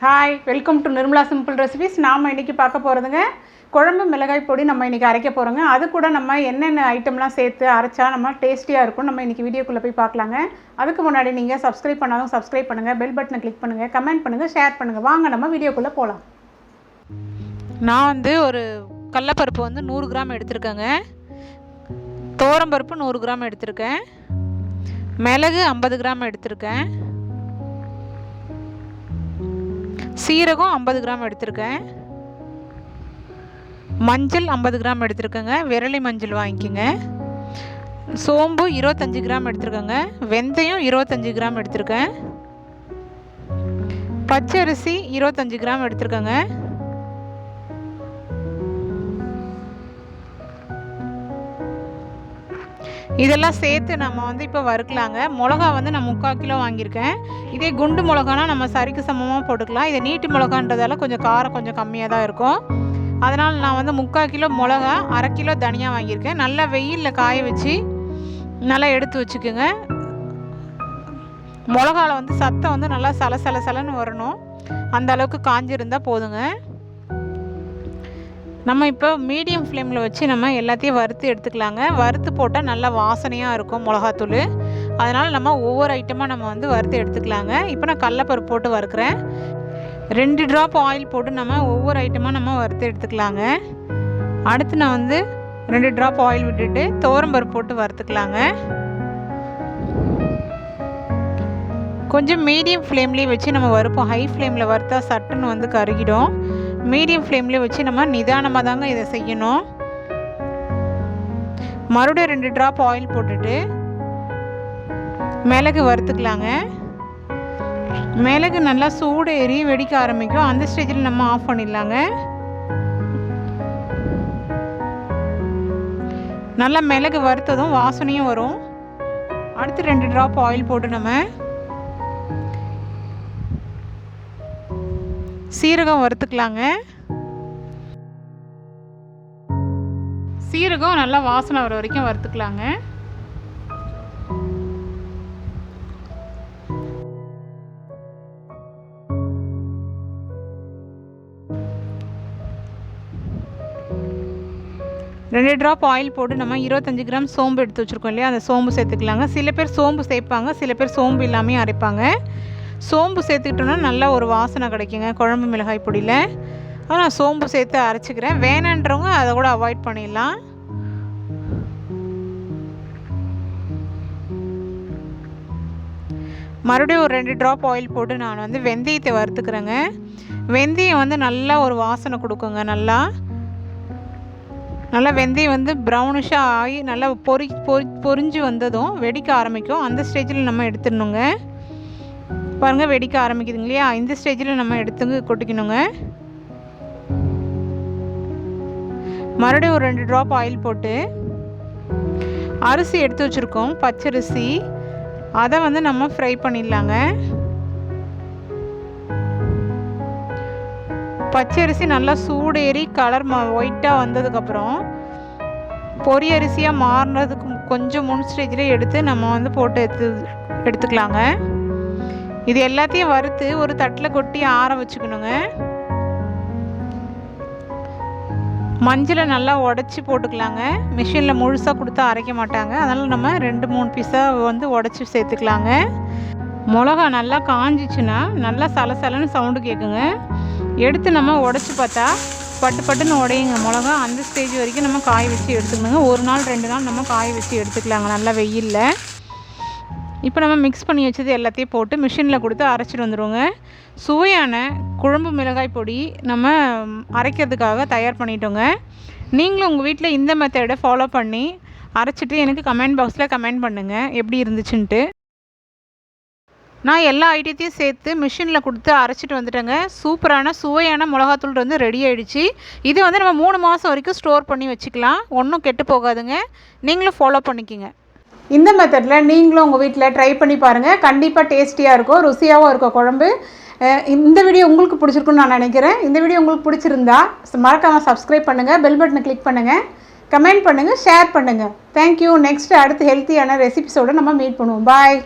Hi, welcome to Nirmala simple recipes. நாம் இன்றைக்கி பார்க்க போகிறதுங்க குழம்பு மிளகாய் பொடி. நம்ம இன்றைக்கி அரைக்க போகிறோங்க. அது கூட நம்ம என்னென்ன ஐட்டம்லாம் சேர்த்து அரைச்சா நம்ம டேஸ்டியாக இருக்கும். நம்ம இன்றைக்கி வீடியோக்குள்ளே போய் பார்க்கலாங்க. அதுக்கு முன்னாடி நீங்கள் சப்ஸ்கிரைப் பண்ணாலும் சப்ஸ்கிரைப் பண்ணுங்கள், பெல் பட்டனை கிளிக் பண்ணுங்கள், கமெண்ட் பண்ணுங்கள், ஷேர் பண்ணுங்கள். வாங்க நம்ம வீடியோக்குள்ளே போகலாம். நான் ஒரு கடலைப்பருப்பு 100 கிராம் எடுத்திருக்கேங்க. துவரம்பருப்பு 100 கிராம் எடுத்திருக்கேன். மிளகு 50 கிராம் எடுத்திருக்கேன். சீரகம் 50 கிராம் எடுத்திருக்கேன். மஞ்சள் 50 கிராம் எடுத்திருக்கேங்க. விரலி மஞ்சள் வாங்கிக்கோங்க. சோம்பு 25 கிராம் எடுத்திருக்கேங்க. வெந்தயம் 25 கிராம் எடுத்திருக்கேன். பச்சரிசி 25 கிராம் எடுத்திருக்கேங்க. இதெல்லாம் சேர்த்து நம்ம இப்போ வறுக்கலாங்க. மிளகா நான் 3/4 கிலோ வாங்கியிருக்கேன். இதே குண்டு மிளகானா நம்ம சரிக்கு சமமாக போட்டுக்கலாம். இது நீட்டு மிளகான்றதால கொஞ்சம் காரம் கொஞ்சம் கம்மியாக தான் இருக்கும். அதனால் நான் 3/4 கிலோ மிளகா, 1/2 கிலோ தனியாக வாங்கியிருக்கேன். நல்லா வெயிலில் காய வச்சு நல்லா எடுத்து வச்சுக்கோங்க. மிளகாவில் சத்தம் நல்லா சலன்னு வரணும். அந்த அளவுக்கு காஞ்சிருந்தால் போதுங்க. நம்ம இப்போ மீடியம் ஃப்ளேமில் வச்சு நம்ம எல்லாத்தையும் வறுத்து எடுத்துக்கலாங்க. வறுத்து போட்டால் நல்லா வாசனையாக இருக்கும் மிளகாத்தூள். அதனால் நம்ம ஒவ்வொரு ஐட்டமாக நம்ம வறுத்து எடுத்துக்கலாங்க. இப்போ நான் கடலைப்பருப்பு போட்டு வறுக்கிறேன். 2 ட்ராப் ஆயில் போட்டு நம்ம ஒவ்வொரு ஐட்டமாக நம்ம வறுத்து எடுத்துக்கலாங்க. அடுத்து நான் 2 ட்ராப் ஆயில் விட்டுட்டு துவரம்பருப்பு போட்டு வறுத்துக்கலாங்க. கொஞ்சம் மீடியம் ஃப்ளேம்லேயே வச்சு நம்ம வறுப்போம். ஹை ஃப்ளேமில் வறுத்தா சட்டுன்னு கருகிடும். மீடியம் ஃப்ளேம்லேயே வச்சு நம்ம நிதானமாக தாங்க இதை செய்யணும். மறுபடியும் 2 ட்ராப் ஆயில் போட்டுட்டு மிளகு வறுத்துக்கலாங்க. மிளகு நல்லா சூடு ஏறி வெடிக்க ஆரம்பிக்கும். அந்த ஸ்டேஜில் நம்ம ஆஃப் பண்ணிடலாங்க. நல்லா மிளகு வறுத்ததும் வாசனையும் வரும். அடுத்து 2 ட்ராப் ஆயில் போட்டு நம்ம சீரகம் வறுத்துக்கலாங்க. சீரகம் நல்லா வாசனை வர வரைக்கும் வறுத்துக்கலாங்க. ரெண்டு ட்ராப் ஆயில் போட்டு நம்ம 25 கிராம் சோம்பு எடுத்து வச்சுருக்கோம் இல்லையா, அந்த சோம்பு சேர்த்துக்கலாங்க. சில பேர் சோம்பு சேர்ப்பாங்க, சில பேர் சோம்பு இல்லாமே அரைப்பாங்க. சோம்பு சேர்த்துக்கிட்டோன்னா நல்லா ஒரு வாசனை கிடைக்குங்க குழம்பு மிளகாய் பொடியில். நான் சோம்பு சேர்த்து அரைச்சிக்கிறேன். வேணான்றவங்க அதை கூட அவாய்ட் பண்ணிடலாம். மறுபடியும் ஒரு 2 ட்ராப் ஆயில் போட்டு நான் வெந்தயத்தை வறுத்துக்கிறேங்க. வெந்தயம் நல்லா ஒரு வாசனை கொடுக்குங்க. நல்லா வெந்தயம் ப்ரௌனிஷாக ஆகி நல்லா பொரிஞ்சு வந்ததும் வெடிக்க ஆரம்பிக்கும். அந்த ஸ்டேஜில் நம்ம எடுத்துடணுங்க. பாருங்கள், வெடிக்க ஆரம்பிக்குதுங்க இல்லையா, இந்த ஸ்டேஜில் நம்ம எடுத்து கொட்டிக்கணுங்க. மறுபடியும் ஒரு 2 ட்ராப் ஆயில் போட்டு அரிசி எடுத்து வச்சுருக்கோம், பச்சரிசி. அதை நம்ம ஃப்ரை பண்ணிடலாங்க. பச்சரிசி நல்லா சூடேறி கலர் ஒயிட்டாக வந்ததுக்கப்புறம் பொரியரிசியாக மாறினதுக்கு கொஞ்சம் முன் ஸ்டேஜில் எடுத்து நம்ம போட்டு எடுத்துக்கலாங்க. இது எல்லாத்தையும் வறுத்து ஒரு தட்டில் கொட்டி ஆற வச்சுக்கணுங்க. மஞ்சளை நல்லா உடச்சி போட்டுக்கலாங்க. மிஷினில் முழுசாக கொடுத்தா அரைக்க மாட்டாங்க. அதனால் நம்ம 2-3 பீஸாக உடச்சி சேர்த்துக்கலாங்க. மிளகா நல்லா காஞ்சிச்சுன்னா நல்லா சலசலன்னு சவுண்டு கேட்குங்க. எடுத்து நம்ம உடச்சி பார்த்தா பட்டுன்னு உடையுங்க மிளகா. அந்த ஸ்டேஜ் வரைக்கும் நம்ம காய வச்சு எடுத்துக்கணுங்க. 1 நாள் 2 நாள் நம்ம காய வச்சு எடுத்துக்கலாங்க நல்லா வெயிலில். இப்போ நம்ம மிக்ஸ் பண்ணி வச்சது எல்லாத்தையும் போட்டு மிஷினில் கொடுத்து அரைச்சிட்டு வந்துடுவோங்க. சுவையான குழம்பு மிளகாய் பொடி நம்ம அரைக்கிறதுக்காக தயார் பண்ணிட்டோங்க. நீங்களும் உங்கள் வீட்டில் இந்த மெத்தடை ஃபாலோ பண்ணி அரைச்சிட்டு எனக்கு கமெண்ட் பாக்ஸில் கமெண்ட் பண்ணுங்கள் எப்படி இருந்துச்சுன்ட்டு. நான் எல்லா ஐட்டத்தையும் சேர்த்து மிஷினில் கொடுத்து அரைச்சிட்டு வந்துட்டேங்க. சூப்பரான சுவையான மிளகாத்தூள் ரெடி ஆகிடுச்சு. இது நம்ம 3 மாதம் வரைக்கும் ஸ்டோர் பண்ணி வச்சுக்கலாம். ஒன்றும் கெட்டு போகாதுங்க. நீங்களும் ஃபாலோ பண்ணிக்கிங்க. இந்த மெத்தடில் நீங்களும் உங்கள் வீட்டில் ட்ரை பண்ணி பாருங்கள். கண்டிப்பாக டேஸ்டியாக இருக்கும், ருசியாகவும் இருக்கும் குழம்பு. இந்த வீடியோ உங்களுக்கு பிடிச்சிருக்குன்னு நான் நினைக்கிறேன். இந்த வீடியோ உங்களுக்கு பிடிச்சிருந்தா மறக்காமல் சப்ஸ்கிரைப் பண்ணுங்கள், பெல் பட்டனை கிளிக் பண்ணுங்கள், கமெண்ட் பண்ணுங்கள், ஷேர் பண்ணுங்கள். தேங்க்யூ. நெக்ஸ்ட்டு அடுத்து ஹெல்த்தியான ரெசிபிஸோடு நம்ம மீட் பண்ணுவோம். பாய்.